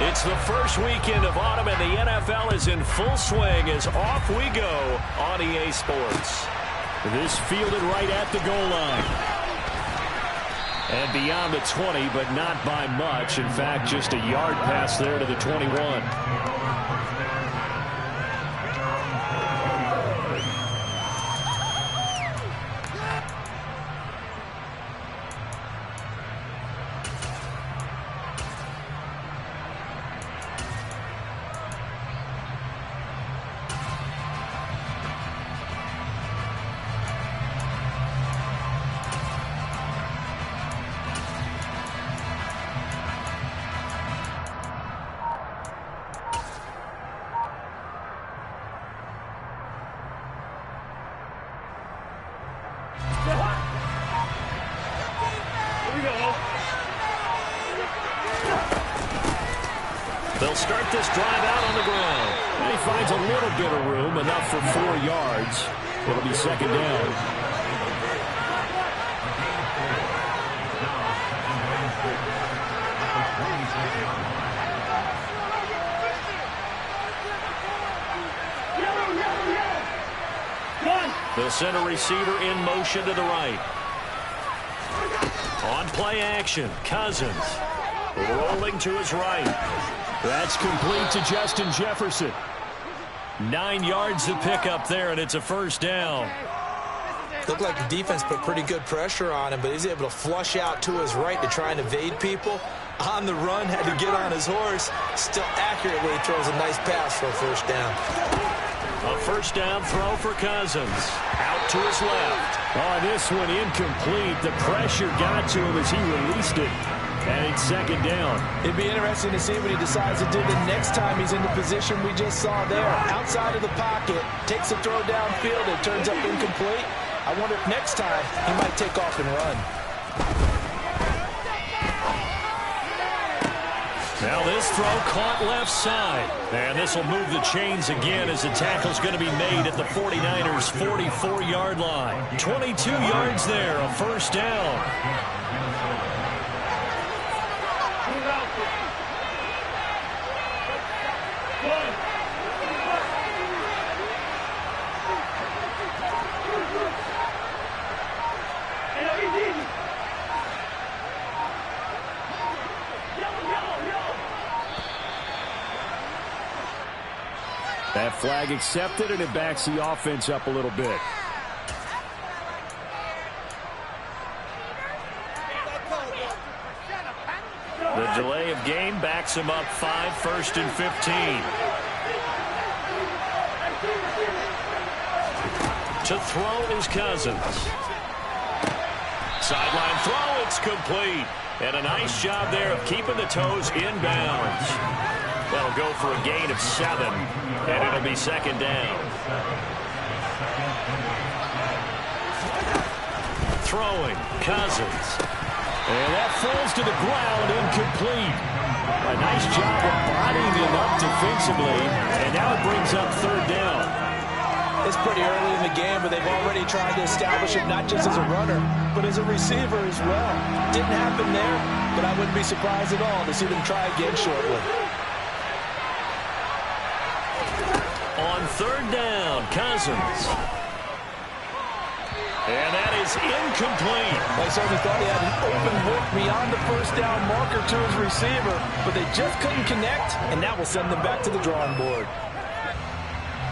It's the first weekend of autumn, and the NFL is in full swing as off we go on EA Sports. This fielded right at the goal line. And beyond the 20, but not by much. In fact, just a yard pass there to the 21. They'll start this drive out on the ground. And he finds a little bit of room, enough for 4 yards. It'll be second down. The center receiver in motion to the right. On play action, Cousins rolling to his right. That's complete to Justin Jefferson. 9 yards to pick up there, and it's a first down. Looked like the defense put pretty good pressure on him, but he's able to flush out to his right to try and evade people. On the run, had to get on his horse. Still accurately throws a nice pass for a first down. A first down throw for Cousins. Out to his left. Oh, this one incomplete. The pressure got to him as he released it. And it's second down. It'd be interesting to see what he decides to do the next time he's in the position we just saw there. Outside of the pocket, takes a throw downfield, it turns up incomplete. I wonder if next time he might take off and run. Now this throw caught left side. And this will move the chains again as the tackle's going to be made at the 49ers' 44-yard line. 22 yards there, a first down. That flag accepted, and it backs the offense up a little bit. The delay of game backs him up 5, first and 15. To throw is Cousins. Sideline throw, it's complete. And a nice job there of keeping the toes in bounds. That'll go for a gain of 7, and it'll be second down. Throwing, Cousins. And that falls to the ground, incomplete. A nice job of bodying him up defensively, and now it brings up third down. It's pretty early in the game, but they've already tried to establish it not just as a runner, but as a receiver as well. Didn't happen there, but I wouldn't be surprised at all to see them try again shortly. On third down, Cousins. And that is incomplete. They certainly thought he had an open look beyond the first down marker to his receiver, but they just couldn't connect, and that will send them back to the drawing board.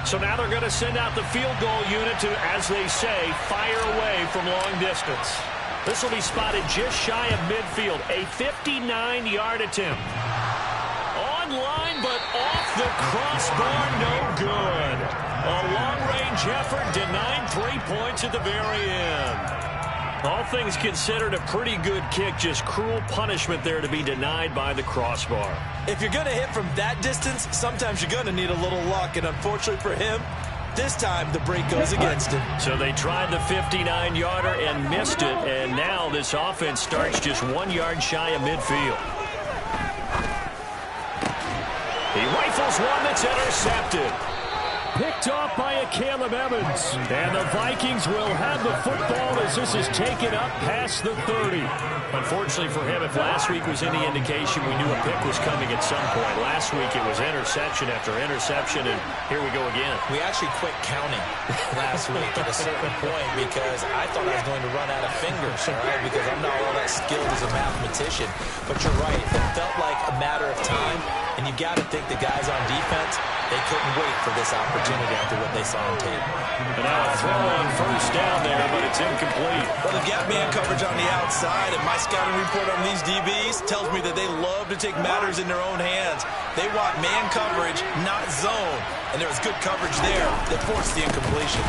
So now they're going to send out the field goal unit to, as they say, fire away from long distance. This will be spotted just shy of midfield. A 59-yard attempt. Line, but off the crossbar, no good. A long-range effort denied 3 points at the very end. All things considered, a pretty good kick, just cruel punishment there to be denied by the crossbar. If you're going to hit from that distance, sometimes you're going to need a little luck, and unfortunately for him, this time the break goes against him. So they tried the 59-yarder and missed it, and now this offense starts just 1 yard shy of midfield. He rifles one that's intercepted. picked off by a Caleb Evans. And the Vikings will have the football as this is taken up past the 30. Unfortunately for him, if last week was any indication, we knew a pick was coming at some point. Last week it was interception after interception, and here we go again. We actually quit counting last week at a certain point because I thought I was going to run out of fingers, all right, because I'm not all that skilled as a mathematician. But you're right. It felt like a matter of time, and you got to think the guys on defense, they couldn't wait for this opportunity after what they saw on tape. And now a throw on first down there, but it's incomplete. Well, they've got man coverage on the outside, and my scouting report on these DBs tells me that they love to take matters in their own hands. They want man coverage, not zone. And there was good coverage there that forced the incompletion.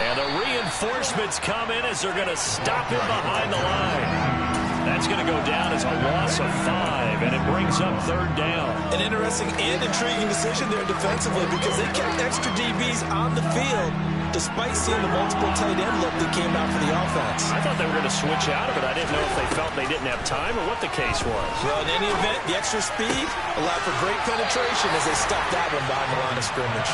And the reinforcements come in as they're going to stop him behind the line. That's going to go down as a loss of 5, and it brings up third down. An interesting and intriguing decision there defensively because they kept extra DBs on the field despite seeing the multiple tight end look that came out for the offense. I thought they were going to switch out of it. I didn't know if they felt they didn't have time or what the case was. Well, in any event, the extra speed allowed for great penetration as they stuffed that one behind the line of scrimmage.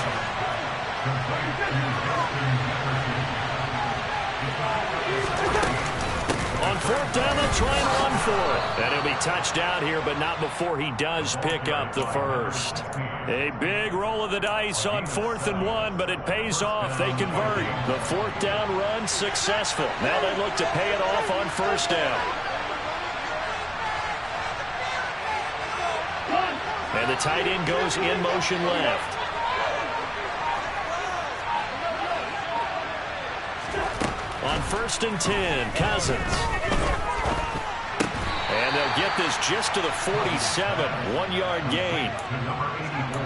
On fourth down, they'll try and run for it. And he'll be touched out here, but not before he does pick up the first. A big roll of the dice on 4th and 1, but it pays off. They convert. The fourth down run successful. Now they look to pay it off on first down. And the tight end goes in motion left. On 1st and 10, Cousins. And they'll get this just to the 47, 1-yard gain.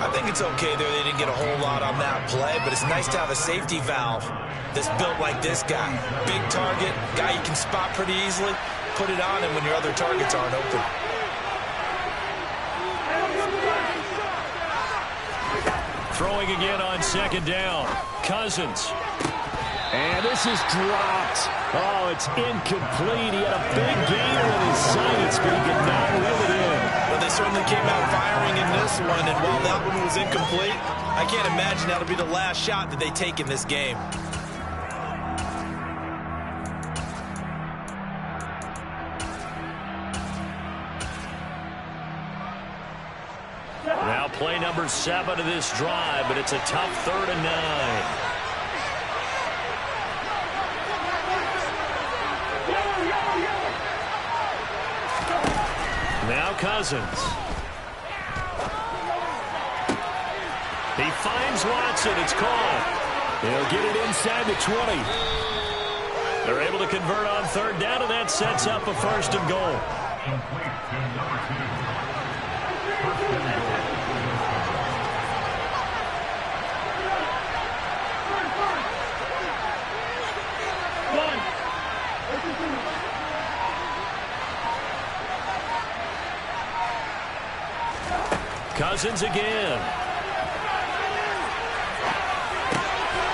I think it's okay there. They didn't get a whole lot on that play, but it's nice to have a safety valve that's built like this guy. Big target, guy you can spot pretty easily. Put it on him when your other targets aren't open. Throwing again on 2nd down. Cousins. And this is dropped. Oh, it's incomplete. He had a big gainer in his sights, but he could not reel it in. Well, they certainly came out firing in this one, and while that one was incomplete, I can't imagine that'll be the last shot that they take in this game. Now play number 7 of this drive, but it's a tough 3rd and 9. Now Cousins. He finds Watson. It's caught. He'll get it inside the 20. They're able to convert on 3rd down, and that sets up a 1st and goal. Cousins again.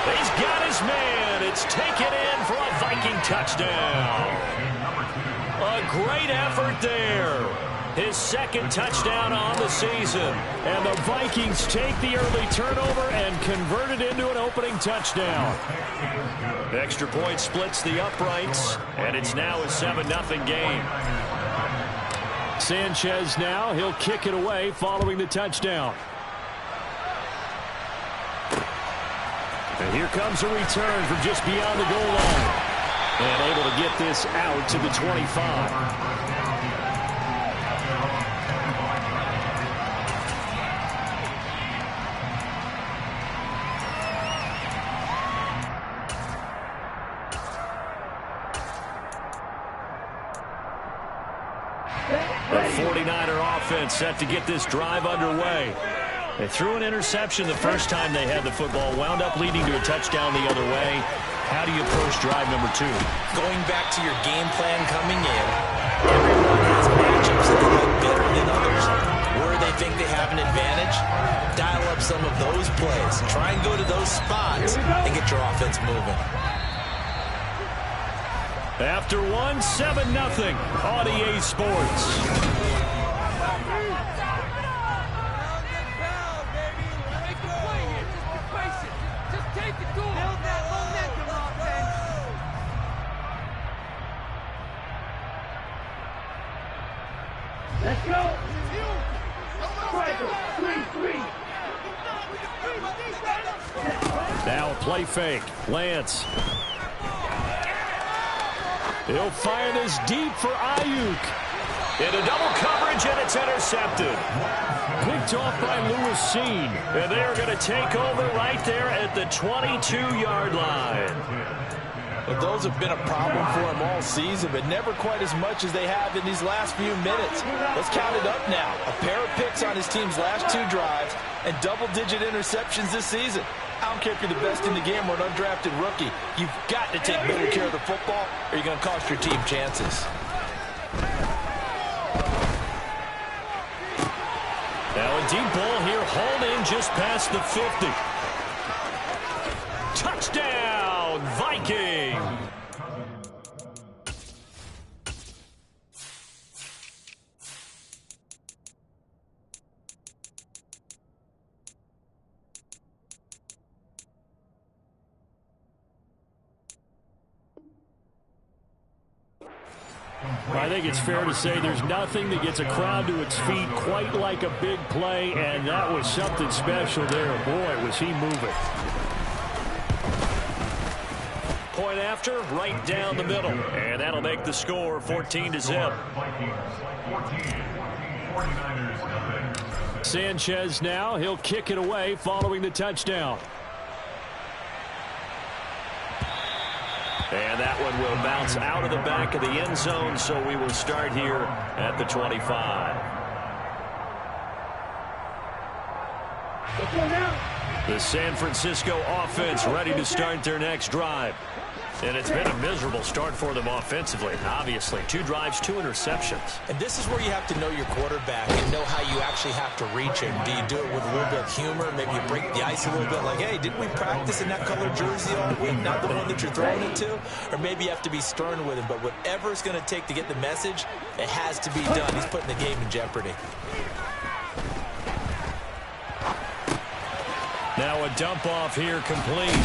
He's got his man. It's taken in for a Viking touchdown. A great effort there. His 2nd touchdown on the season. And the Vikings take the early turnover and convert it into an opening touchdown. Extra point splits the uprights, and it's now a 7-0 game. Sanchez now, he'll kick it away following the touchdown. And here comes a return from just beyond the goal line. And able to get this out to the 25. The 49er offense set to get this drive underway. They threw an interception the first time they had the football, wound up leading to a touchdown the other way. How do you approach drive number 2? Going back to your game plan coming in, everyone has matchups that they like better than others. Where they think they have an advantage, dial up some of those plays. Try and go to those spots and get your offense moving. After 7-0 on EA Sports. Let's go. Three. Now a play fake. Lance. He'll fire this deep for Ayuk. Into double coverage, and it's intercepted. Picked off by Lewis Seen. And they're going to take over right there at the 22-yard line. Well, those have been a problem for him all season, but never quite as much as they have in these last few minutes. Let's count it up now. A pair of picks on his team's last 2 drives and double-digit interceptions this season. I don't care if you're the best in the game or an undrafted rookie. You've got to take better care of the football or you're going to cost your team chances. Now a deep ball here, hauled in just past the 50. Touchdown, Viking! I think it's fair to say there's nothing that gets a crowd to its feet quite like a big play, and that was something special there. Boy, was he moving. Point after, right down the middle, and that'll make the score 14-0. Sanchez now, he'll kick it away following the touchdown. And that one will bounce out of the back of the end zone, so we will start here at the 25. The San Francisco offense ready to start their next drive. And it's been a miserable start for them offensively, obviously. 2 drives, 2 interceptions. And this is where you have to know your quarterback and know how you actually have to reach him. Do you do it with a little bit of humor? Maybe you break the ice a little bit like, hey, didn't we practice in that colored jersey all week? Not the one that you're throwing it to? Or maybe you have to be stern with him. But whatever it's going to take to get the message, it has to be done. He's putting the game in jeopardy. Now a dump off here complete.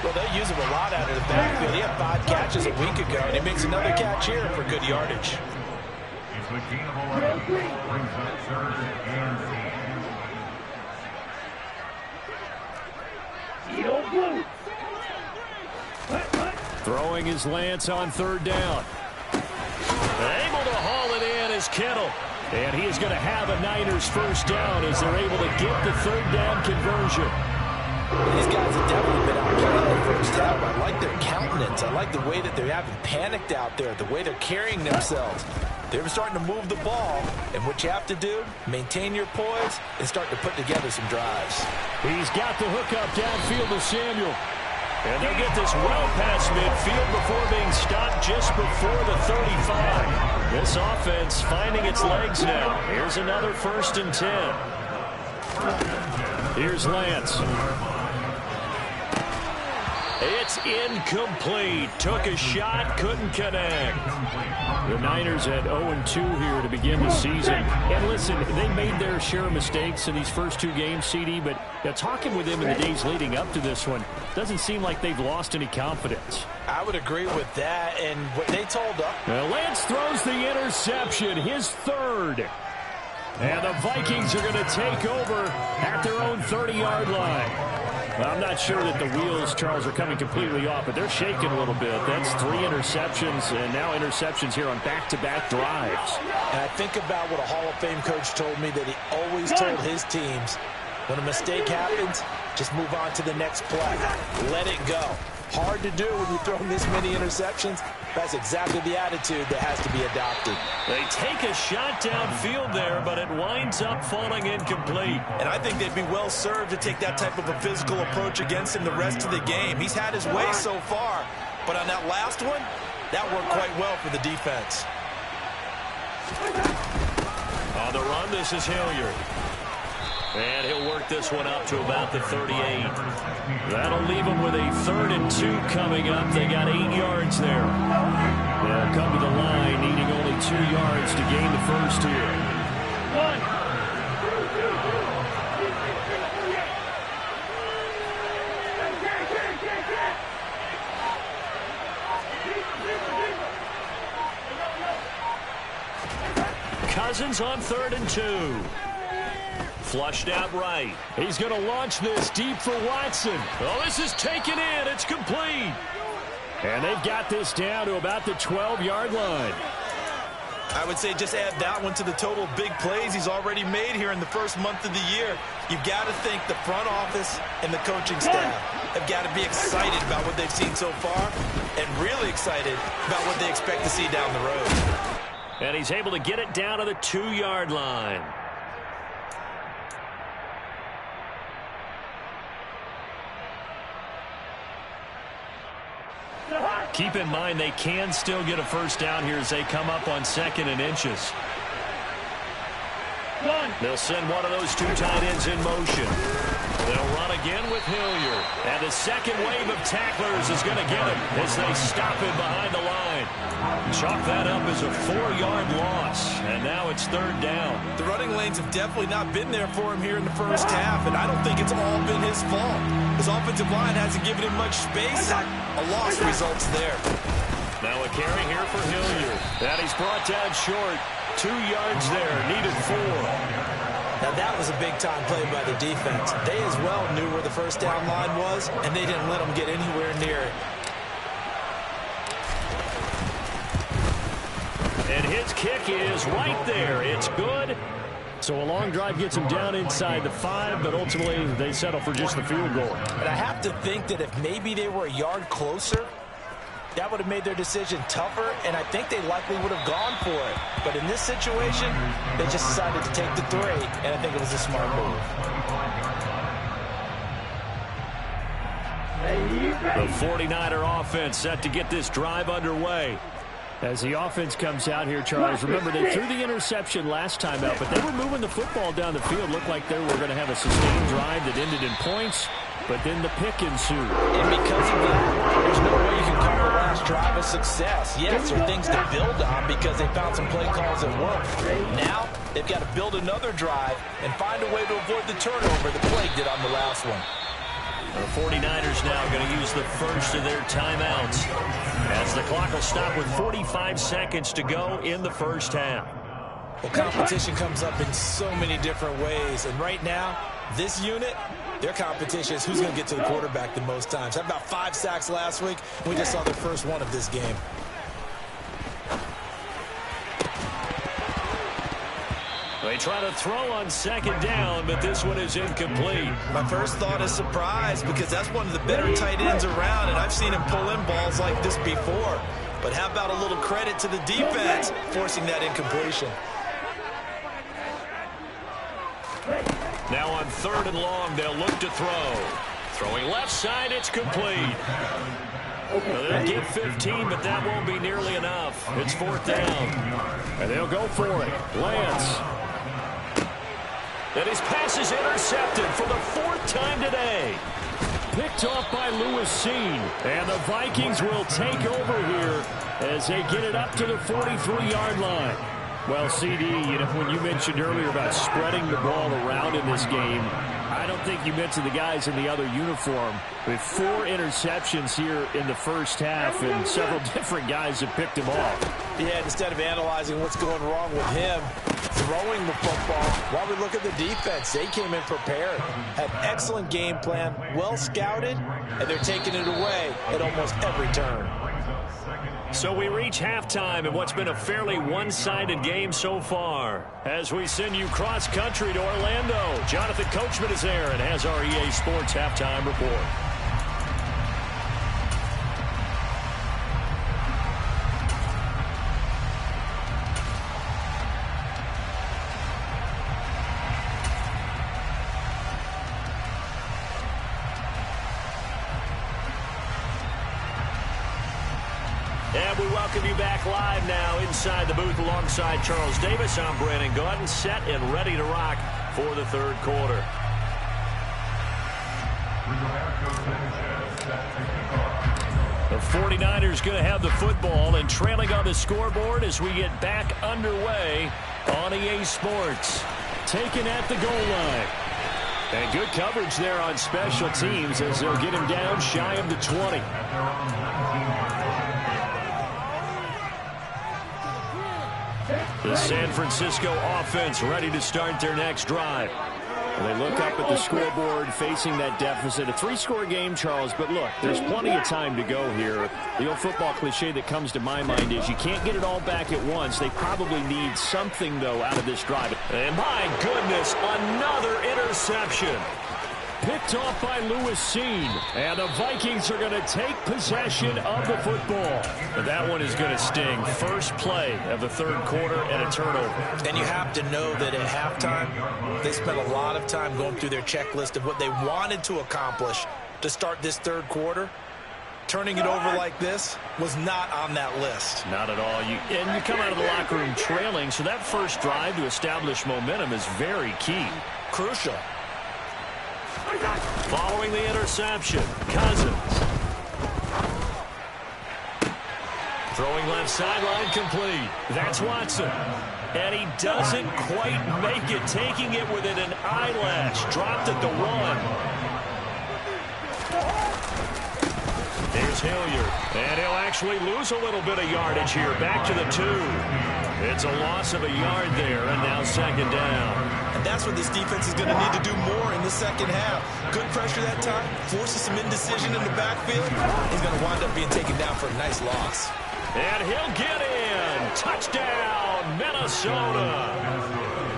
Well, they use him a lot out of the backfield. He had 5 catches a week ago, and he makes another catch here for good yardage. Throwing his Lance on 3rd down. Able to haul it in is Kittle. And he is going to have a Niners first down as they're able to get the 3rd down conversion. These guys have definitely been out playing the first half. I like their countenance. I like the way that they haven't panicked out there, the way they're carrying themselves. They're starting to move the ball, and what you have to do, maintain your poise and start to put together some drives. He's got the hookup downfield to Samuel. And they'll get this well past midfield before being stopped just before the 35. This offense finding its legs now. Here's another 1st and 10. Here's Lance. It's incomplete. Took a shot, couldn't connect. The Niners at 0-2 here to begin the season. And listen, they made their share of mistakes in these first 2 games, CD, but talking with them in the days leading up to this one, doesn't seem like they've lost any confidence. I would agree with that, and what they told us. Lance throws the interception, his 3rd. And the Vikings are going to take over at their own 30-yard line. Well, I'm not sure that the wheels, Charles, are coming completely off, but they're shaking a little bit. That's 3 interceptions, and now interceptions here on back-to-back drives. And I think about what a Hall of Fame coach told me, that he always told his teams, when a mistake happens, just move on to the next play. Let it go. Hard to do when you throw this many interceptions. That's exactly the attitude that has to be adopted. They take a shot downfield there, but it winds up falling incomplete. And I think they'd be well served to take that type of a physical approach against him the rest of the game. He's had his way so far, but on that last one, that worked quite well for the defense. On the run, this is Hilliard. And he'll work this one up to about the 38. That'll leave them with a 3rd and 2 coming up. They got 8 yards there. They'll come to the line, needing only 2 yards to gain the first here. Cousins on 3rd and 2. Flushed out right. He's going to launch this deep for Watson. Oh, this is taken in. It's complete. And they've got this down to about the 12-yard line. I would say just add that one to the total of big plays he's already made here in the first month of the year. You've got to think the front office and the coaching staff have got to be excited about what they've seen so far and really excited about what they expect to see down the road. And he's able to get it down to the 2-yard line. Keep in mind they can still get a first down here as they come up on 2nd and inches. They'll send one of those 2 tight ends in motion. They'll run again with Hilliard. And the second wave of tacklers is going to get him as they stop him behind the line. Chalk that up as a 4-yard loss. And now it's 3rd down. The running lanes have definitely not been there for him here in the first half, and I don't think it's all been his fault. His offensive line hasn't given him much space. A loss results there. Now a carry here for Hilliard. And he's brought down short. 2 yards there, needed 4. Now that was a big-time play by the defense. They as well knew where the first down line was, and they didn't let them get anywhere near it. And his kick is right there. It's good. So a long drive gets him down inside the 5, but ultimately they settle for just the field goal. And I have to think that if maybe they were a yard closer, that would have made their decision tougher, and I think they likely would have gone for it. But in this situation, they just decided to take the 3, and I think it was a smart move. The 49er offense set to get this drive underway. As the offense comes out here, Charles, remember they threw the interception last time out, but they were moving the football down the field. Looked like they were going to have a sustained drive that ended in points, but then the pick ensued. And because of that, there's no way you can call the last drive a success. Yes, there are things to build on because they found some play calls that work. Now, they've got to build another drive and find a way to avoid the turnover the play did on the last one. The 49ers now going to use the first of their timeouts as the clock will stop with 45 seconds to go in the first half. Well, competition comes up in so many different ways, and right now, this unit, their competition is who's going to get to the quarterback the most times. Had about 5 sacks last week. We just saw the first one of this game. They try to throw on 2nd down, but this one is incomplete. My first thought is surprise because that's one of the better tight ends around, and I've seen him pull in balls like this before. But how about a little credit to the defense forcing that incompletion? Now on 3rd and long, they'll look to throw. Throwing left side, it's complete. They'll give 15, but that won't be nearly enough. It's 4th down. And they'll go for it. Lance. And his pass is intercepted for the 4th time today. Picked off by Lewis Seen. And the Vikings will take over here as they get it up to the 43-yard line. Well, CD, you know, when you mentioned earlier about spreading the ball around in this game, I don't think you mentioned the guys in the other uniform. With 4 interceptions here in the first half, and several different guys have picked him off. Yeah, instead of analyzing what's going wrong with him, throwing the football, while we look at the defense, they came in prepared, had an excellent game plan, well scouted, and they're taking it away at almost every turn. So we reach halftime in what's been a fairly one-sided game so far. As we send you cross-country to Orlando, Jonathan Coachman is there and has our EA Sports halftime report. And we welcome you back live now inside the booth alongside Charles Davis. I'm Brandon Gaudin, set and ready to rock for the 3rd quarter. The 49ers going to have the football and trailing on the scoreboard as we get back underway on EA Sports. Taken at the goal line. And good coverage there on special teams as they'll get him down shy of the 20. The San Francisco offense ready to start their next drive. They look up at the scoreboard facing that deficit. A 3-score game, Charles, but look, there's plenty of time to go here. The old football cliche that comes to my mind is you can't get it all back at once. They probably need something, though, out of this drive. And my goodness, another interception. Picked off by Lewis Seen. And the Vikings are going to take possession of the football. But that one is going to sting. First play of the third quarter and a turnover. And you have to know that at halftime, they spent a lot of time going through their checklist of what they wanted to accomplish to start this third quarter. Turning it over like this was not on that list. Not at all. And you come out of the locker room trailing, so that first drive to establish momentum is very key. Crucial. Following the interception, Cousins. Throwing left sideline complete. That's Watson. And he doesn't quite make it, taking it within an eyelash. Dropped at the 1. Here's Hilliard. And he'll actually lose a little bit of yardage here. Back to the 2. It's a loss of a yard there, and now second down. And that's what this defense is going to need to do more in the second half. Good pressure that time, forces some indecision in the backfield. He's going to wind up being taken down for a nice loss. And he'll get in. Touchdown, Minnesota.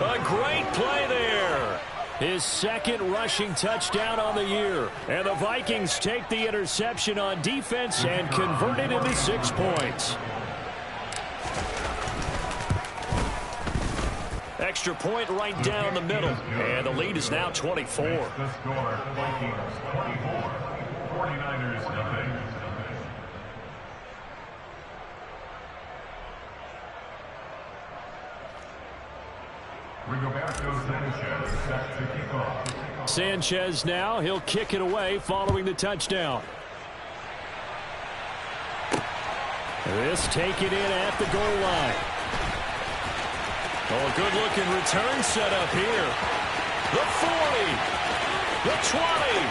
A great play there. His second rushing touchdown on the year. And the Vikings take the interception on defense and convert it into 6 points. Extra point right down the middle. And the lead is now 24. The score, Vikings 24, 49ers nothing. Rigoberto Sanchez set to kick off. Sanchez now, he'll kick it away following the touchdown. This taken in at the goal line. Oh, a good-looking return set up here. The 40. The 20.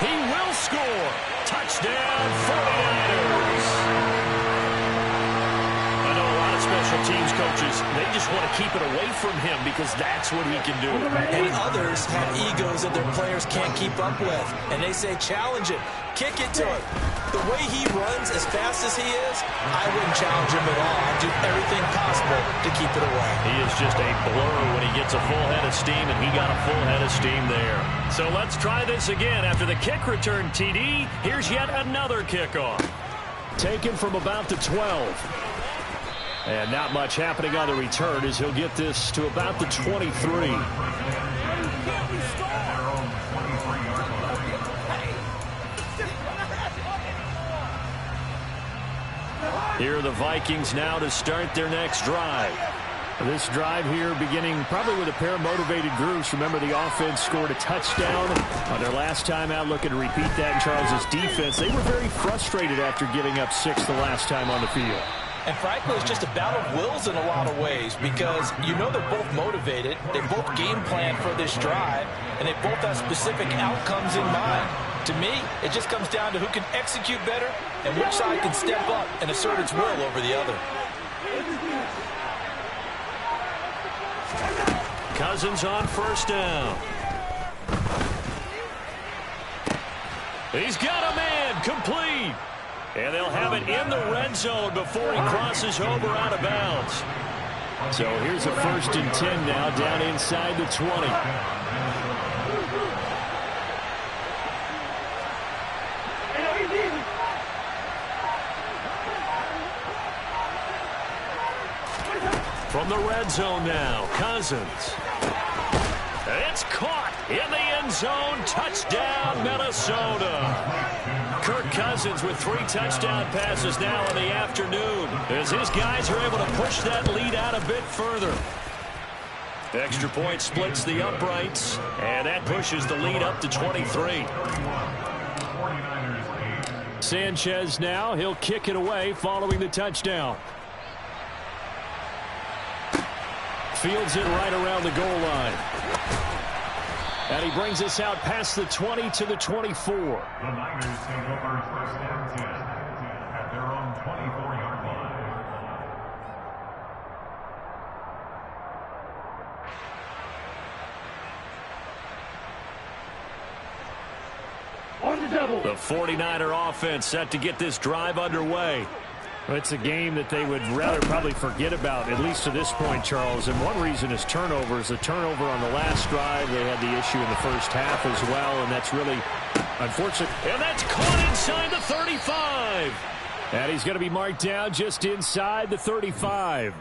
He will score. Touchdown, 49ers. I know a lot of special teams coaches, they just want to keep it away from him because that's what he can do. And others have egos that their players can't keep up with. And they say, challenge it. Kick it to him. The way he runs as fast as he is, I wouldn't challenge him at all. I'd do everything possible to keep it away. He is just a blur when he gets a full head of steam, and he got a full head of steam there. So let's try this again. After the kick return TD, here's yet another kickoff. Taken from about the 12. And not much happening on the return as he'll get this to about the 23. Here are the Vikings now to start their next drive. This drive here beginning probably with a pair of motivated groups. Remember, the offense scored a touchdown on their last time out. Looking to repeat that in Charles's defense. They were very frustrated after giving up 6 the last time on the field. And frankly, it's just a battle of wills in a lot of ways because you know they're both motivated. They both game plan for this drive, and they both have specific outcomes in mind. To me, it just comes down to who can execute better and which side can step up and assert its will over the other. Cousins on first down. He's got a man, complete. And they'll have it in the red zone before he crosses over out of bounds. So here's a 1st and 10 now down inside the 20. From the red zone now, Cousins. It's caught in the end zone. Touchdown, Minnesota. Kirk Cousins with 3 touchdown passes now in the afternoon as his guys are able to push that lead out a bit further. Extra point splits the uprights, and that pushes the lead up to 23. Sanchez now, he'll kick it away following the touchdown. Fields it right around the goal line. And he brings us out past the 20 to the 24. The Niners take over 1st and 10 at their own 24-yard line. The 49er offense set to get this drive underway. It's a game that they would rather probably forget about, at least to this point, Charles. And one reason is turnovers. The turnover on the last drive, they had the issue in the first half as well, and that's really unfortunate. And that's caught inside the 35. And he's going to be marked down just inside the 35.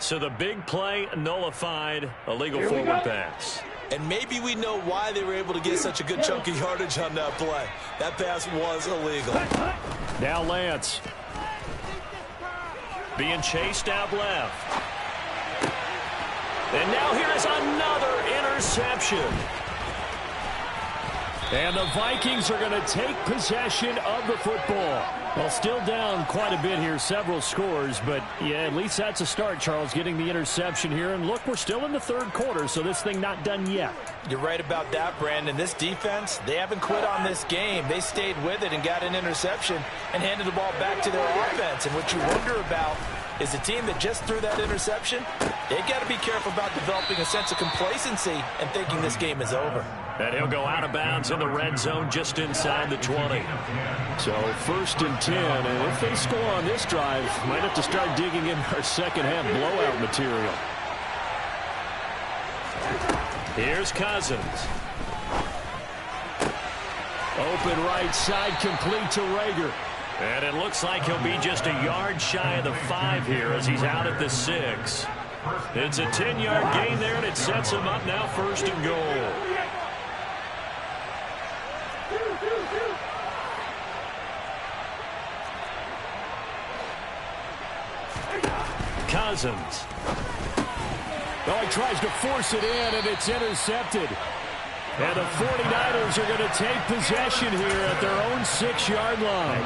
So the big play nullified, a legal forward pass. And maybe we know why they were able to get such a good chunk of yardage on that play. That pass was illegal. Now Lance. Being chased out left. And now here is another interception. And the Vikings are going to take possession of the football. Well, still down quite a bit here, several scores, but yeah, at least that's a start, Charles, getting the interception here. And look, we're still in the third quarter, so this thing not done yet. You're right about that, Brandon. This defense, they haven't quit on this game. They stayed with it and got an interception and handed the ball back to their offense. And what you wonder about is the team that just threw that interception, they got to be careful about developing a sense of complacency and thinking this game is over. And he'll go out of bounds in the red zone just inside the 20. So 1st and 10, and if they score on this drive, might have to start digging in our second half blowout material. Here's Cousins. Open right side, complete to Rager. And it looks like he'll be just a yard shy of the 5 here as he's out at the 6. It's a 10-yard gain there, and it sets him up now 1st and goal. Cousins. Oh, he tries to force it in, and it's intercepted. And the 49ers are going to take possession here at their own 6-yard line.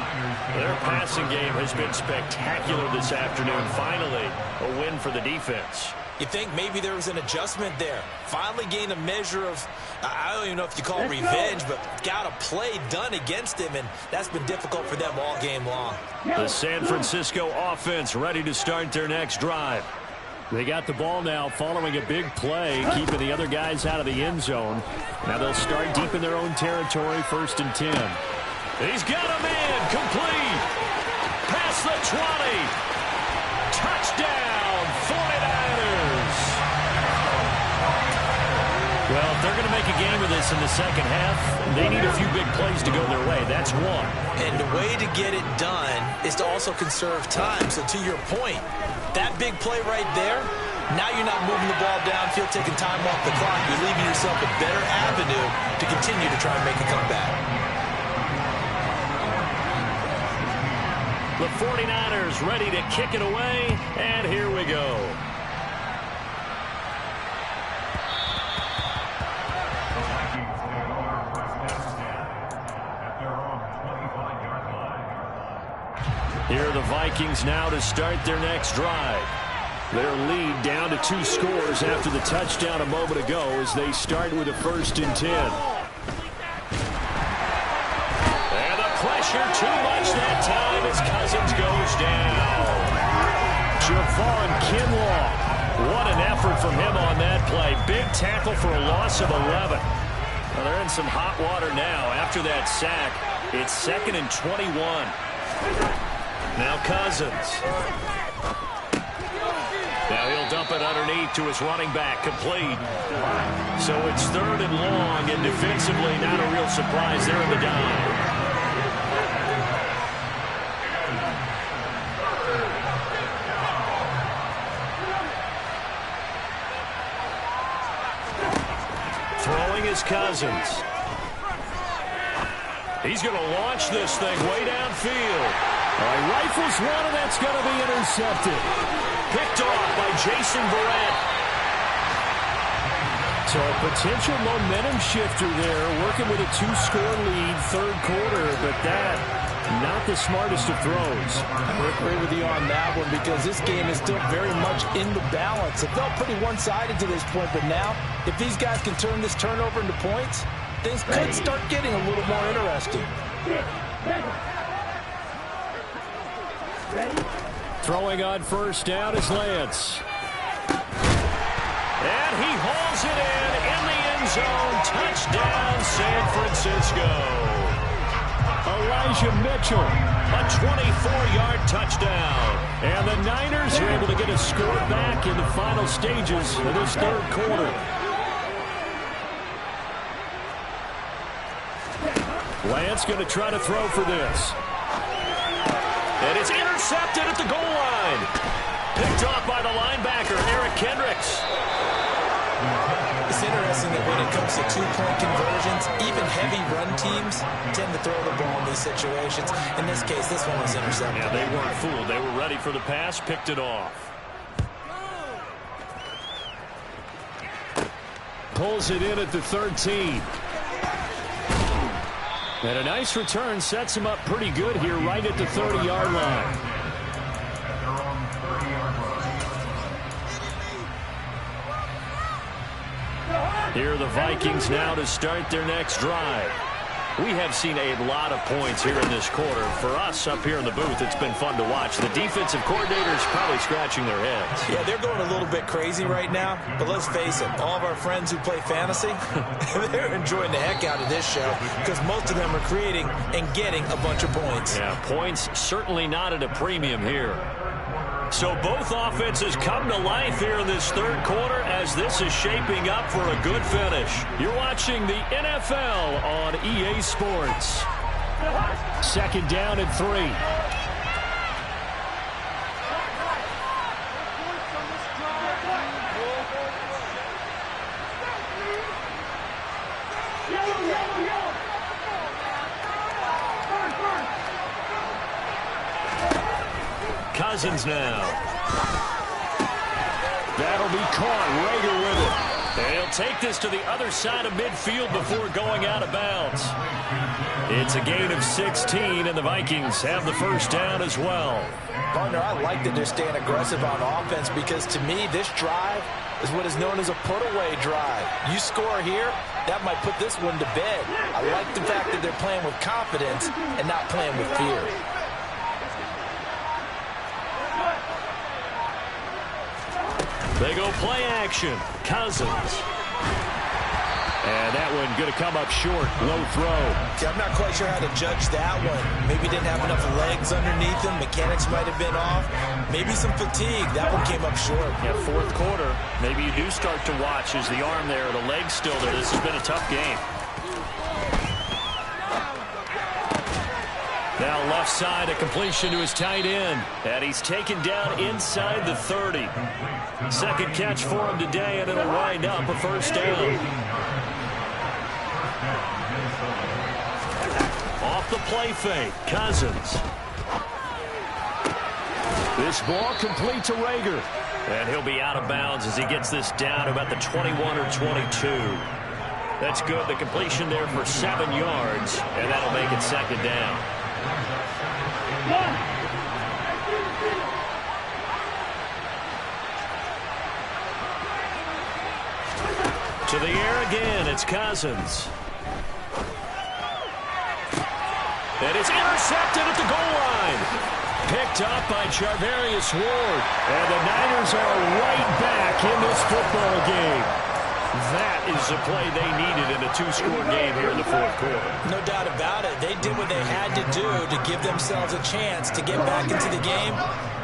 Their passing game has been spectacular this afternoon. Finally, a win for the defense. You think maybe there was an adjustment there. Finally gained a measure of, I don't even know if you call it revenge, but got a play done against him, and that's been difficult for them all game long. The San Francisco offense ready to start their next drive. They got the ball now following a big play, keeping the other guys out of the end zone. Now they'll start deep in their own territory, 1st and 10. He's got a man complete. Past the 20. Touchdown, 49ers. Well, if they're going to make a game of this in the second half, they need a few big plays to go their way. That's one. And the way to get it done is to also conserve time. So to your point, that big play right there, now you're not moving the ball downfield, taking time off the clock. You're leaving yourself a better avenue to continue to try and make a comeback. The 49ers ready to kick it away, and here we go. The Vikings take over 1st and 10 at their own 25-yard line. Here are the Vikings now to start their next drive. Their lead down to 2 scores after the touchdown a moment ago as they start with a 1st and 10. And the pressure too much that time as Cousins goes down. Javon Kinlaw. What an effort from him on that play. Big tackle for a loss of 11. Well, they're in some hot water now after that sack. It's 2nd and 21. Now Cousins. Now he'll dump it underneath to his running back, complete. So it's 3rd and long, and defensively not a real surprise there in the dime. Throwing is Cousins. He's going to launch this thing way downfield. Rifles one, and that's going to be intercepted. Picked off by Jason Verrett. So a potential momentum shifter there, working with a 2-score lead, 3rd quarter, but that, not the smartest of throws. I agree with you on that one because this game is still very much in the balance. It felt pretty one-sided to this point, but now, if these guys can turn this turnover into points, things could start getting a little more interesting. Throwing on 1st down is Lance. And he hauls it in the end zone. Touchdown, San Francisco. Elijah Mitchell. A 24-yard touchdown. And the Niners are able to get a score back in the final stages of this third quarter. Lance going to try to throw for this. And it's intercepted at the goal line. Picked off by the linebacker, Eric Kendricks. It's interesting that when it comes to two-point conversions, even heavy run teams tend to throw the ball in these situations. In this case, this one was intercepted. Yeah, they weren't fooled. They were ready for the pass, picked it off. Pulls it in at the 13. And a nice return sets him up pretty good here right at the 30-yard line. Here are the Vikings now to start their next drive. We have seen a lot of points here in this quarter. For us up here in the booth, it's been fun to watch. The defensive coordinators probably scratching their heads. Yeah, they're going a little bit crazy right now. But let's face it, all of our friends who play fantasy, they're enjoying the heck out of this show because most of them are creating and getting a bunch of points. Yeah, points certainly not at a premium here. So both offenses come to life here in this third quarter as this is shaping up for a good finish. You're watching the NFL on EA Sports. Second down and 3. Cousins now. That'll be caught. Rager with it. And he'll take this to the other side of midfield before going out of bounds. It's a gain of 16, and the Vikings have the first down as well. Partner, I like that they're staying aggressive on offense because to me, this drive is what is known as a put-away drive. You score here, that might put this one to bed. I like the fact that they're playing with confidence and not playing with fear. They go play action. Cousins. And that one going to come up short. Low throw. See, I'm not quite sure how to judge that one. Maybe didn't have enough legs underneath him. Mechanics might have been off. Maybe some fatigue. That one came up short. Yeah, fourth quarter. Maybe you do start to watch as the arm there, the leg's still there. This has been a tough game. Now left side, a completion to his tight end. And he's taken down inside the 30. Second catch for him today, and it'll wind up a first down. Off the play fake, Cousins. This ball complete to Rager. And he'll be out of bounds as he gets this down to about the 21 or 22. That's good. The completion there for 7 yards, and that'll make it second down. To the air again, it's Cousins. And it's intercepted at the goal line. Picked up by Charvarius Ward. And the Niners are right back in this football game. That is the play they needed in a two-score game here in the fourth quarter. No doubt about it. They did what they had to do to give themselves a chance to get back into the game.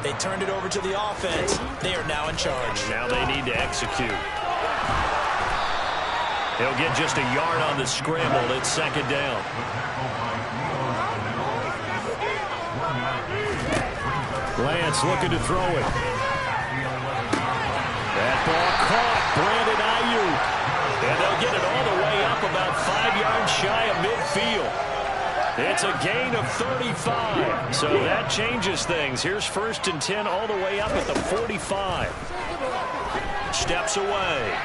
They turned it over to the offense. They are now in charge. Now they need to execute. He'll get just a yard on the scramble. It's second down. Lance looking to throw it. That ball caught. Brandon Ayuk. And they'll get it all the way up about 5 yards shy of midfield. It's a gain of 35. So that changes things. Here's first and 10 all the way up at the 45. Steps away.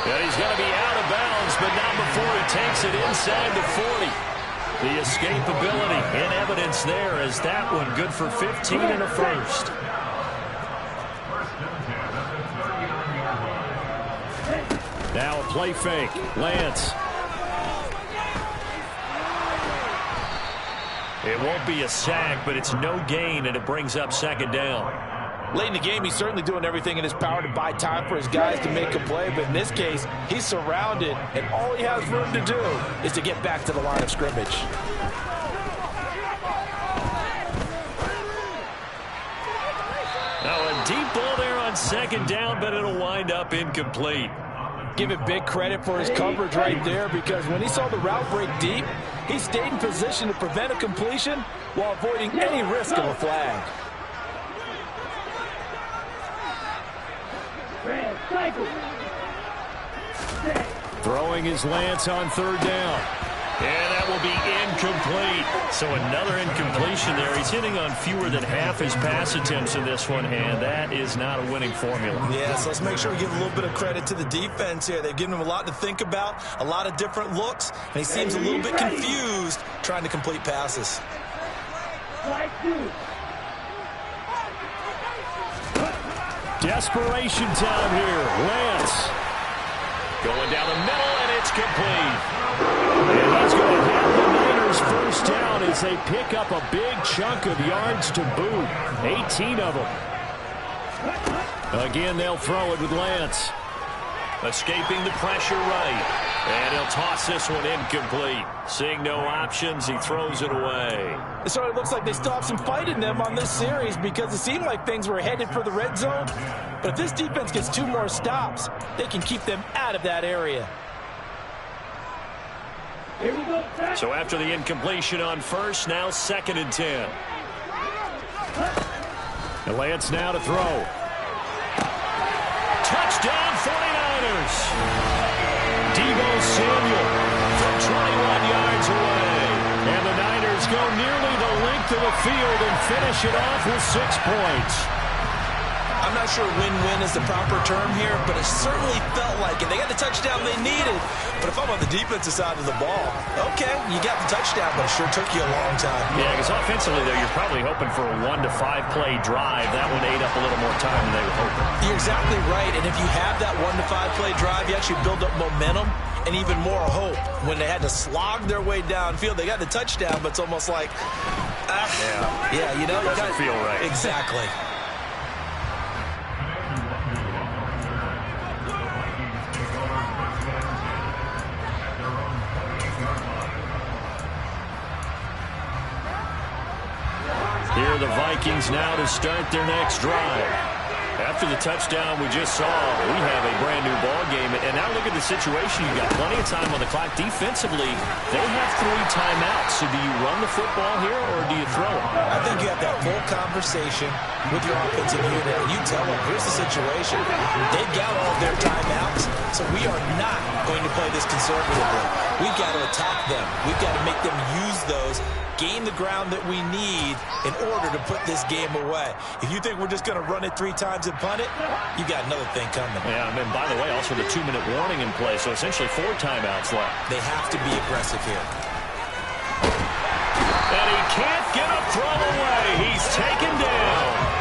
And he's going to be out of bounds, but not before he takes it inside the 40. The escapability in evidence there as that one good for 15 and a first. Now a play fake. Lance. It won't be a sack, but it's no gain, and it brings up second down. Late in the game, he's certainly doing everything in his power to buy time for his guys to make a play, but in this case, he's surrounded, and all he has room to do is to get back to the line of scrimmage. Now a deep ball there on second down, but it'll wind up incomplete. Give it big credit for his coverage right there, because when he saw the route break deep, he stayed in position to prevent a completion while avoiding any risk of a flag. Throwing his Lance on third down. And that will be incomplete. So another incompletion there. He's hitting on fewer than half his pass attempts in this one, and that is not a winning formula. Yeah, so let's make sure we give a little bit of credit to the defense here. They've given him a lot to think about, a lot of different looks, and he seems a little bit confused trying to complete passes. Desperation time here. Lance going down the middle, and it's complete. And he's going to have the Niners first down as they pick up a big chunk of yards to boot. 18 of them. Again, they'll throw it with Lance. Escaping the pressure right. And he'll toss this one incomplete. Seeing no options, he throws it away. It sort of looks like they still have some fight in them on this series, because it seemed like things were headed for the red zone. But if this defense gets 2 more stops, they can keep them out of that area. So after the incompletion on first, now 2nd and 10. And Lance now to throw. Touchdown 49ers. Deebo Samuel from 21 yards away. And the Niners go nearly the length of the field and finish it off with 6 points. I'm not sure win-win is the proper term here, but it certainly felt like it. They got the touchdown they needed, but if I'm on the defensive side of the ball, okay, you got the touchdown, but it sure took you a long time. Yeah, because offensively, though, you're probably hoping for a 1 to 5 play drive. That one ate up a little more time than they were hoping. You're exactly right, and if you have that 1 to 5 play drive, you actually build up momentum and even more hope. When they had to slog their way downfield, they got the touchdown, but it's almost like, yeah, you know, it doesn't feel right. Exactly. Here are the Vikings now to start their next drive. After the touchdown we just saw, we have a brand new ball game. And now look at the situation. You've got plenty of time on the clock. Defensively, they have 3 timeouts. So do you run the football here or do you throw it? I think you have that full conversation with your offensive unit, and you tell them, here's the situation. They've got all of their timeouts, so we are not going to play this conservatively. We've got to attack them. We've got to make them use those, gain the ground that we need in order to put this game away. If you think we're just going to run it 3 times and punt it, you got another thing coming. Yeah, I mean, by the way, also the 2-minute warning in play, so essentially 4 timeouts left. They have to be aggressive here. And he can't get a throw away. He's taken down.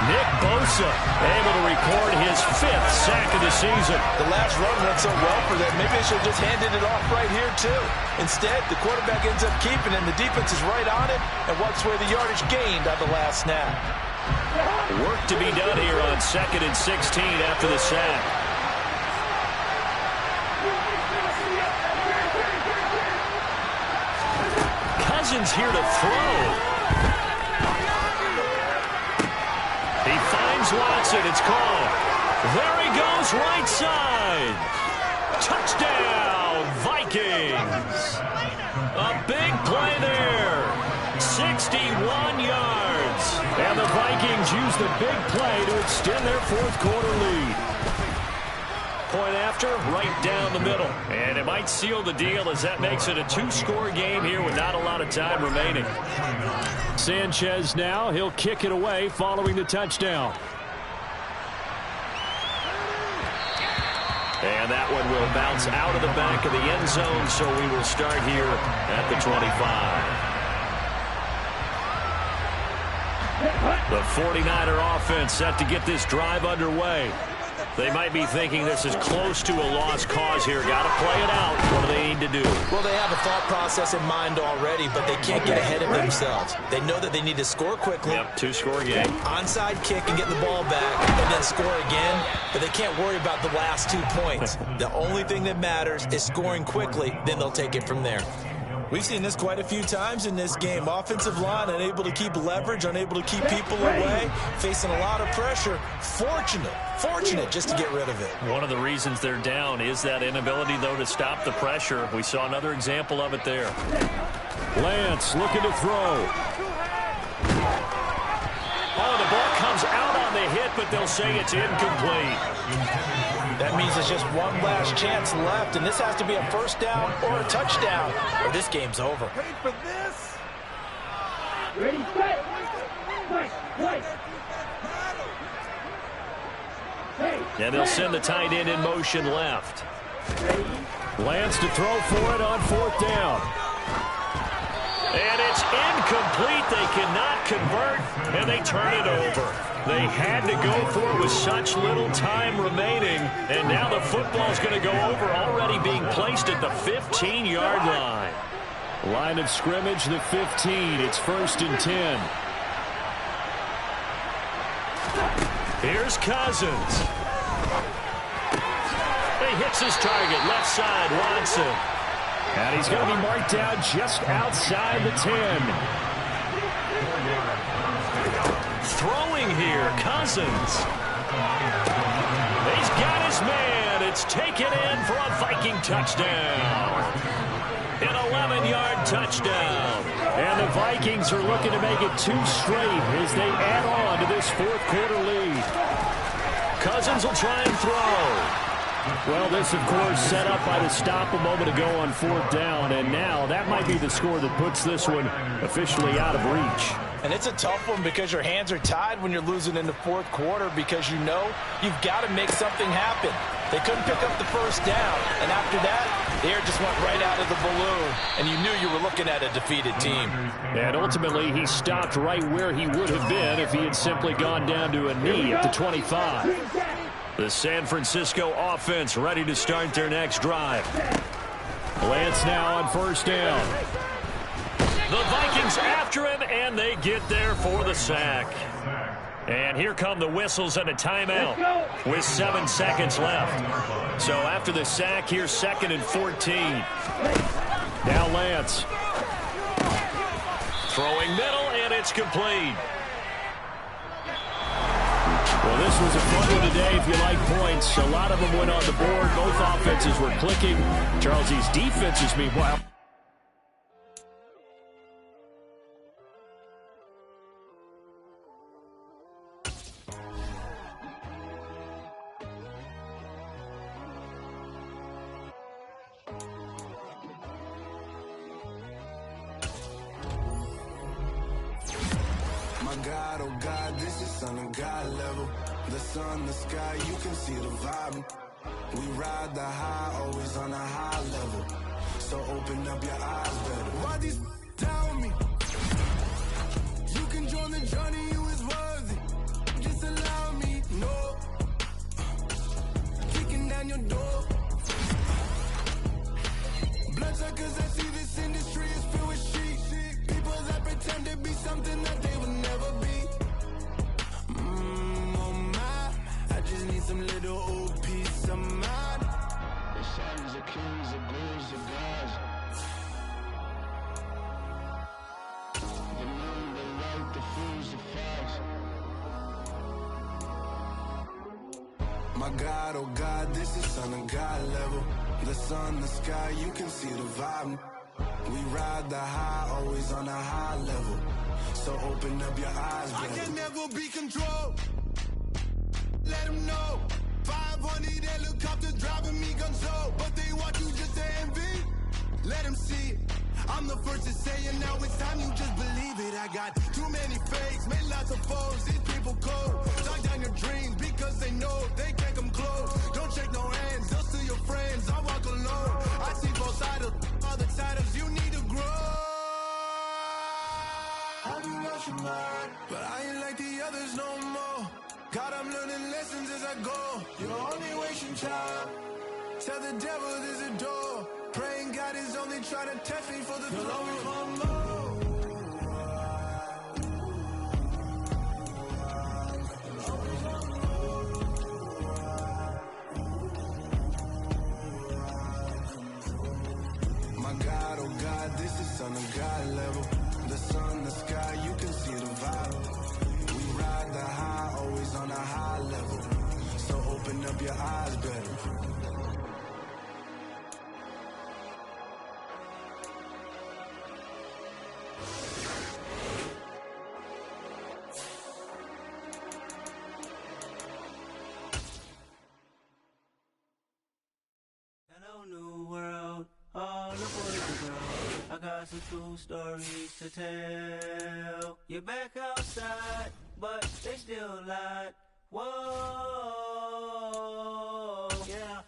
Nick Bosa able to record his 5th sack of the season. The last run went so well for them. Maybe they should have just handed it off right here, too. Instead, the quarterback ends up keeping it, and the defense is right on it and wipes away the yardage gained on the last snap. Work to be done here on 2nd and 16 after the sack. Cousins here to throw. He finds Watson. It's called. There he goes, right side. Touchdown, Vikings. A big play there. 61 yards. And the Vikings use the big play to extend their 4th quarter lead. Point after, right down the middle. And it might seal the deal as that makes it a 2-score game here with not a lot of time remaining. Sanchez now. He'll kick it away following the touchdown. And that one will bounce out of the back of the end zone, so we will start here at the 25. The 49er offense set to get this drive underway. They might be thinking this is close to a lost cause here. Got to play it out. What do they need to do? Well, they have a thought process in mind already, but they can't get ahead of themselves. They know that they need to score quickly. Yep, two-score game. Onside kick and get the ball back, and then score again. But they can't worry about the last 2 points. The only thing that matters is scoring quickly. Then they'll take it from there. We've seen this quite a few times in this game. Offensive line unable to keep leverage, unable to keep people away, facing a lot of pressure. Fortunate just to get rid of it. One of the reasons they're down is that inability, though, to stop the pressure. We saw another example of it there. Lance looking to throw. Oh, the ball comes out on the hit, but they'll say it's incomplete. That means there's just one last chance left, and this has to be a first down or a touchdown, or this game's over. Ready for this? Ready, set. Right. And they'll send the tight end in motion left. Lance to throw for it on 4th down. And it's incomplete. They cannot convert, and they turn it over. They had to go for it with such little time remaining, and now the football's going to go over, already being placed at the 15-yard line. Line of scrimmage, the 15. It's 1st and 10. Here's Cousins. He hits his target, left side, Watson. And he's going to be marked down just outside the 10. Throwing here, Cousins. He's got his man. It's taken in for a Viking touchdown. An 11-yard touchdown. And the Vikings are looking to make it 2 straight as they add on to this 4th quarter lead. Cousins will try and throw. Well, this, of course, set up by the stop a moment ago on 4th down, and now that might be the score that puts this one officially out of reach. And it's a tough one because your hands are tied when you're losing in the 4th quarter because you know you've got to make something happen. They couldn't pick up the first down, and after that, the air just went right out of the balloon, and you knew you were looking at a defeated team. And ultimately, he stopped right where he would have been if he had simply gone down to a knee at the 25. The San Francisco offense ready to start their next drive. Lance now on 1st down. The Vikings after him, and they get there for the sack. And here come the whistles and a timeout with 7 seconds left. So after the sack, here's 2nd and 14. Now Lance. Throwing middle, and it's complete. Well, this was a fun one today if you like points. A lot of them went on the board. Both offenses were clicking. Charles, these defenses, meanwhile. God, oh God, this is on a God level. The sun, the sky, you can see the vibe. We ride the high, always on a high level. So open up your eyes better. Why these tell me? You can join the journey, you is worthy. Just allow me, no. Kicking down your door. Bloodsuckers, I see this industry is filled with sheep. People that pretend to be something that they will never be. Oh my, I just need some little old peace of mind. The sons of kings, the bulls of gods. The moon, the light, the fools, the facts. My God, oh God, this is on a God level. The sun, the sky, you can see the vibe. We ride the high, always on a high level. So open up your eyes, baby. I can never be controlled. Let them know. 500 helicopters driving me gunso. But they want you just to envy. Let them see it. I'm the first to say it, now it's time you just believe it. I got too many fakes, made lots of foes. These people cold. Talk down your dreams because they know they can't come close. Don't shake no hands, they'll steal your friends. I walk alone. I see both sides of other titles. You need to grow. I've been watching mine, but I ain't like the others no more. God, I'm learning lessons as I go. You're only wasting time. Tell the devil there's a door. Praying God is only trying to test me for the throne. God, oh God, this is Son of God level. The sun, the sky, you can see the vibe. We ride the high, always on a high level. So open up your eyes better. Hello, new world. All the boys and girls, I got some true stories to tell. You're back outside, but they still lied. Whoa, yeah.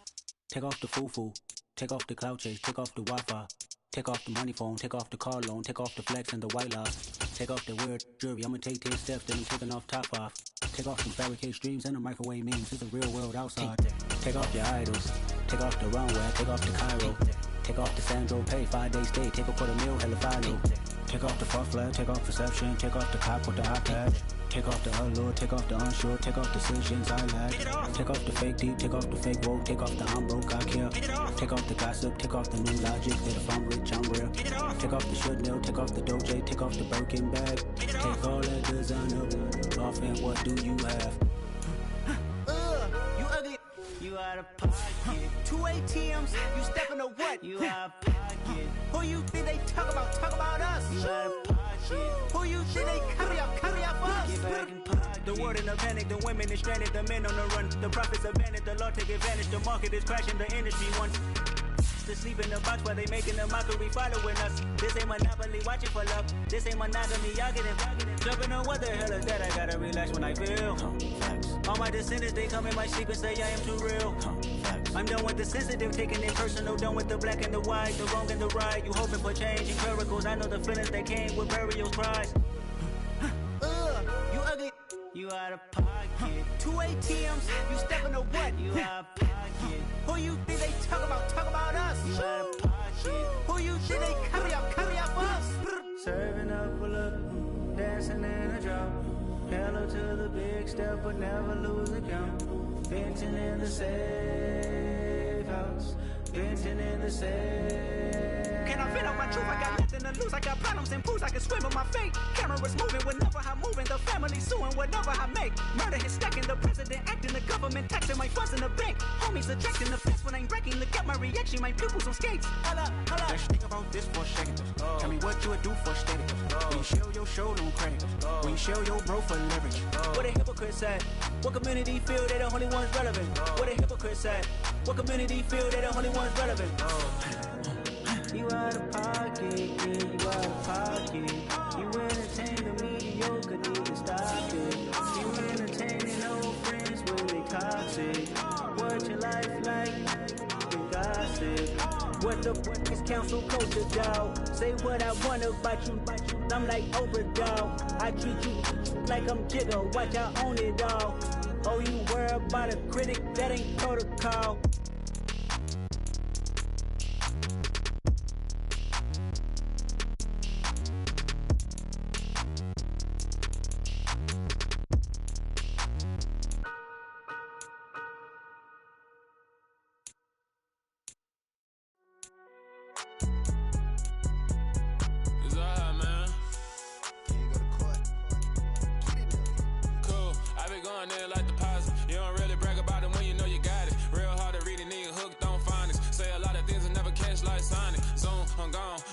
Take off the foo-foo, take off the cloud chase, take off the Wi-Fi. Take off the money phone, take off the car loan, take off the flex and the white loss. Take off the weird jewelry, I'ma take 10 steps, then I'm taking off top off. Take off some fabricate streams and the microwave memes, it's the real world outside. Take off your idols, take off the runway, take off the Cairo. Take off the Sandro pay, 5-day stay, take a $250,000, hella final. Take off the fuck flag, take off perception, take off the cop with the iPad. Take off the allure, take off the unsure, take off decisions I lack. Take off the fake deep, take off the fake woke, take off the I'm broke, I care. Take off the gossip, take off the new logic, that if I'm rich, I'm real. Take off the should know, take off the Doge, take off the Birkin bag. Take all that designer off and what do you have? You ugly. You out of pocket. 2 ATMs, you stepping or what? You out of pocket. Who you think they talk about us? You out of pocket. Who you think they carry out for us? Get back in pocket. The world in a panic, the women is stranded, the men on the run. The profits abandoned, the law take advantage, the market is crashing, the industry wants to sleep in the box while they making a mockery following us. This ain't monopoly, watching for love. This ain't monogamy, y'all getting jumping on what the hell is that? I gotta relax when I feel. All my descendants, they come in my sleep and say I am too real. I'm done with the sensitive, taking it personal. Done with the black and the white, the wrong and the right. You hoping for change and miracles. I know the feelings that came with burial cries. You ugly. You out of pocket. 2 ATMs, you stepping or what? You out of pocket. Who you think they talk about us? You out of pocket. Who you think they carry out for us? Serving up a look, dancing in a drop. Hello to the big step, but never lose the count. Venting in the safe house. Venting in the safe. Can I fit on my truth? I got nothing to lose. I got problems and pools. I can swim in my fate. Cameras moving whenever I'm moving. The family suing whatever I make. Murder is stacking. The president acting. The government taxing my funds in the bank. Homies ejecting the fence when I'm breaking. Look at my reaction. My pupils on skates. Holla. Let's think about this for a second. Tell me what you would do for status. When you show your show, don't crack. When you show your bro for leverage. What a hypocrite said. What community feel they the only ones relevant? What a hypocrite said. What community feel they the only ones relevant? You out of pocket, yeah, you out of pocket. You entertain the mediocre, need to stop it. You entertaining old friends when they toxic. What your life like? You gossip. What the fuck is council culture, dawg? Say what I want about you. I'm like Oprah, dawg. I treat you like I'm Jigga. Watch I own it all. Oh, you worry about a critic? That ain't protocol.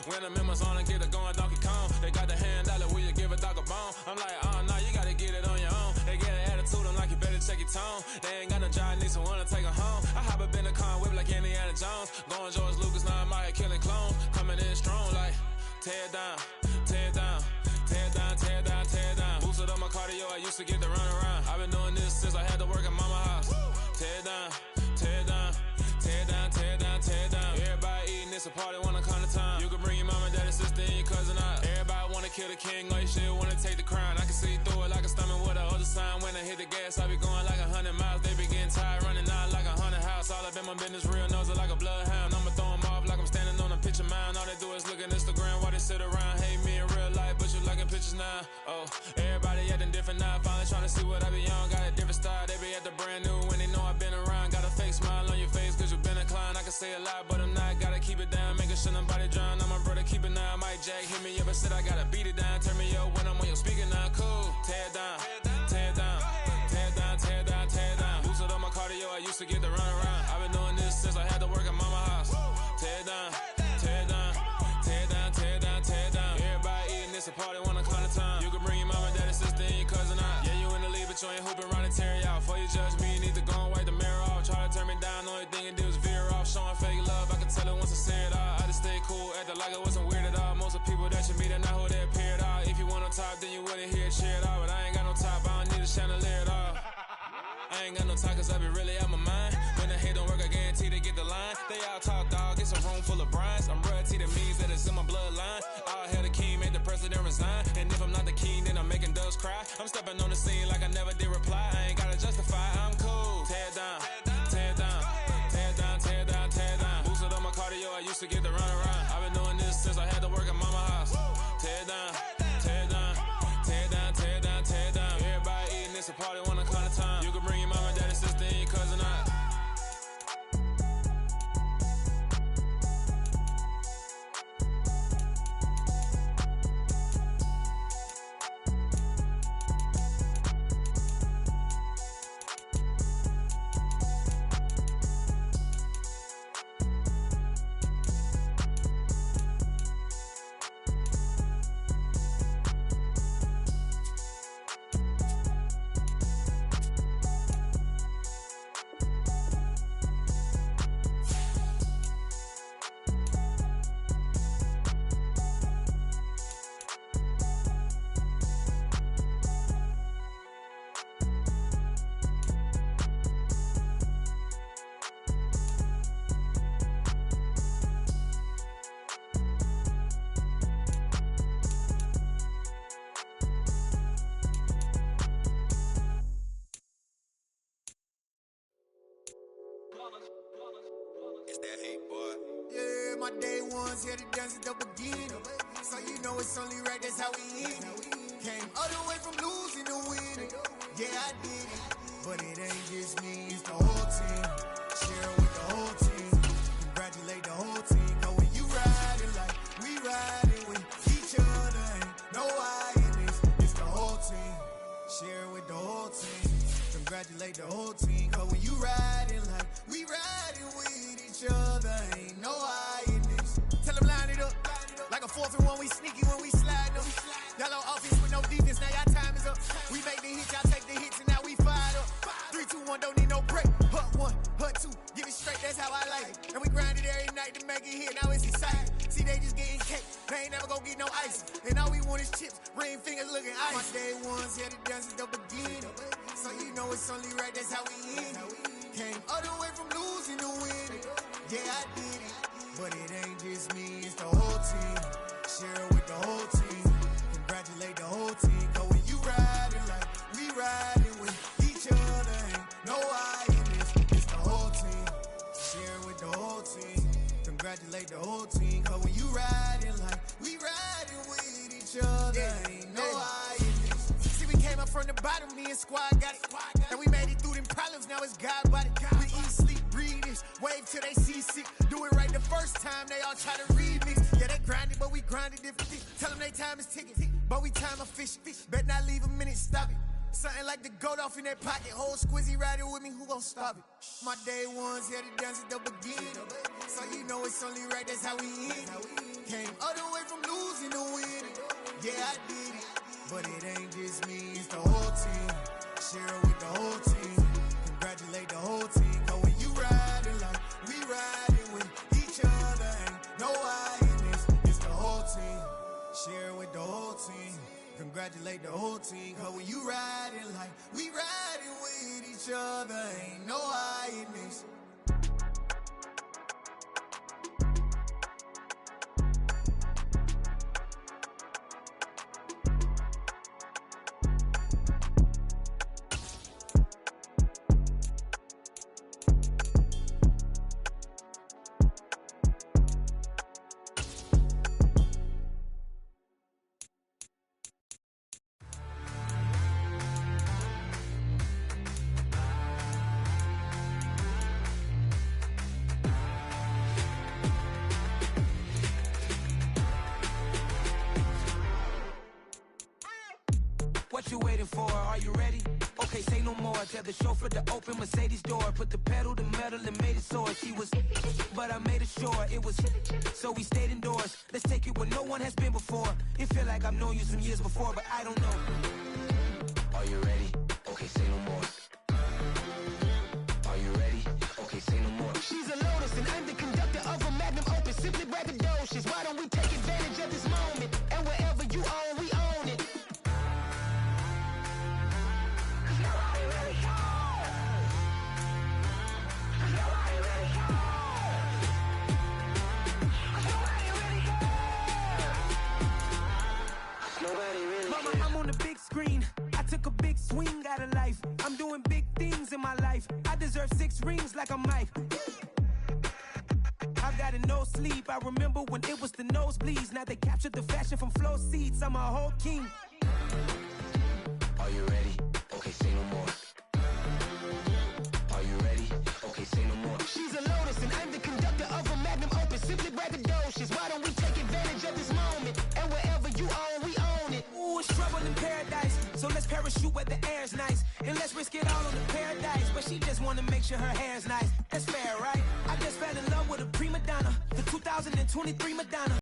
When the members on and get it going Donkey Kong, they got the hand dollar, will you give a dog a bone? I'm like, oh no, you gotta get it on your own. They get an attitude, I'm like, you better check your tone. They ain't got no job, need someone to take her home. I hop up in the car, whip like Indiana Jones. Going George Lucas, now I'm out here killing clones. Coming in strong like, tear down, tear down, tear down, tear down, tear down. Boosted up my cardio, I used to get to run around. I've been doing this since I had to work at mama house. Tear down, tear down, tear down, tear down, tear down. Everybody eating, it's a party, wanna come to time. You can bring your mama, daddy, sister, and your cousin out. Everybody wanna kill the king, or you shit wanna take the crown. I can see through it like a stomach with a other sign. When I hit the gas, I be going like 100 miles. They begin my business real, nose like a bloodhound. I'ma throw them off like I'm standing on a picture mound. All they do is look at Instagram while they sit around. Hate me in real life, but you liking pictures now. Oh, everybody acting different now. Finally trying to see what I be on. Got a different style, they be at the brand new when they know I've been around. Got a fake smile on your face cause you been inclined. I can say a lot, but I'm not. Gotta keep it down, making sure nobody drown. I'm my brother, keep it now. Mike Jack hit me up and said I gotta beat it down. Turn me up when I'm on your speaker now. Cool, tear it down, tear it down, tear it down, tear it down, tear it down. Boost it on my cardio, I used to get to run around. I've been doing this since I had to work at mama house. Tear it down, tear it down, tear it down, tear it down, tear it down. Everybody eating this a party, one o'clock of time. You can bring your mama, daddy, sister, and your cousin out. Yeah, you in the lead, but you ain't hooping around and tear it out. Before you judge me, you need to go and wipe the mirror off. Try to turn me down, the only thing you do is veer off. Showing fake love, I can tell it once I say it all. I just stay cool, acting like it wasn't weird at all. Most of the people that you meet are not who they appear at all. If you want on top, then you wouldn't hear it cheer it all. But I ain't got no top, I don't need a chandelier at all. I ain't got no talk cause I be really out my mind. When the hate don't work, I guarantee they get the line. They all talk dog, it's a room full of brinds. I'm royalty, that means that it's in my bloodline. All hell the king, made the president resign. And if I'm not the king, then I'm making doves cry. I'm stepping on the scene like I never did reply. I ain't gotta justify, I'm cool. Tear it down, tear it down, tear it down, tear it down, tear it down. Boost it on my cardio, I used to get to run around. I've been doing this since I had to work at mama house. Tear it down, tear it down, tear it down, tear it down, tear it down. Everybody eating this a party, one o'clock of time. You can bring your mama, daddy, sister, and your cousin out. It's that hate, boy. Yeah, my day ones here to dance at the beginning. So you know it's only right, that's how we end it. Came all the way from losing to winning. Yeah, I did it. But it ain't just me, it's the whole team. Share it with the whole team. Congratulate the whole team. Cause when you riding like we riding with each other, ain't no I in this. It's the whole team. Share it with the whole team. Congratulate the whole team. Cause when you riding like we riding with each other, ain't no I in this. Tell them line it up. Like a 4th and 1, we sneaky when we slide them. Y'all on offense with no defense, now y'all time is up. We make the hits, y'all take the hits, and now we fired up. 3, 2, 1, don't need no break. Hut 1, hut 2, give it straight, that's how I like it. And we grind it every night to make it hit, now it's exciting. See, they just getting cake, they ain't never gonna get no ice. And all we want is chips, ring fingers looking ice. My day ones here to dance at the beginning. So you know it's only right, that's how we end it. Came all the way from losing to winning. Yeah, I did it. But it ain't just me, it's the whole team. Share it with the whole team. Congratulate the whole team. Cause when you riding like we riding with each other, ain't no I in this. It's the whole team. Share it with the whole team. Congratulate the whole team. Cause when you riding like we riding with each other, ain't no I in this. See, we came up from the bottom, me and squad got it. And we made it through them problems, now it's God body. We eat, sleep, breathe this. Wave till they see sick. Do it right the first time, they all try to remix. Yeah, they grinded, but we grinded differently. Tell them they time is ticking, but we time efficient. Bet not leave a minute, stop it. Something like the goat off in their pocket. Whole squizzy riding with me, who gon' stop it? My day ones here to dance at the beginning. So you know it's only right, that's how we end it. Came all the way from losing to winning. Yeah, I did it. But it ain't just me, it's the whole team. Share it with the whole team. Congratulate the whole team. Cause when you riding like we riding with each other, ain't no I in this. It's the whole team. Share it with the whole team. Congratulate the whole team. Cause when you riding like we riding with each other, ain't no I in this. before. Are you ready? Okay, say no more. Tell the chauffeur to open Mercedes door. Put the pedal to metal and made it soar. She was, but I made it sure it was. So we stayed indoors. Let's take it where no one has been before. It feel like I've known you some years before, but I don't know. Are you ready? Okay, say no more. Are you ready? Okay, say no more. She's a Lotus and I'm the conductor of a magnum opus. Simply braggadocious. Why don't we take advantage of this moment? And wherever you own, we own it. Mama, I'm on the big screen. I took a big swing out of life. I'm doing big things in my life. I deserve 6 rings like I'm Mike. I've got no sleep. I remember when it was the nosebleeds. Now they captured the fashion from flow seats. I'm a whole king. Are you ready? Okay, say no more. Are you ready? Okay, say no more. She's a Lotus and I'm the conductor of a magnum opus. Simply braggadocious. Why don't we take advantage of this moment? And wherever you own, we own it. Ooh, it's trouble in paradise. So let's parachute where the air's nice. And let's risk it all on the paradise. But she just wanna make sure her hair's nice. That's fair, right? I just fell in love with a prima donna. The 2023 Madonna.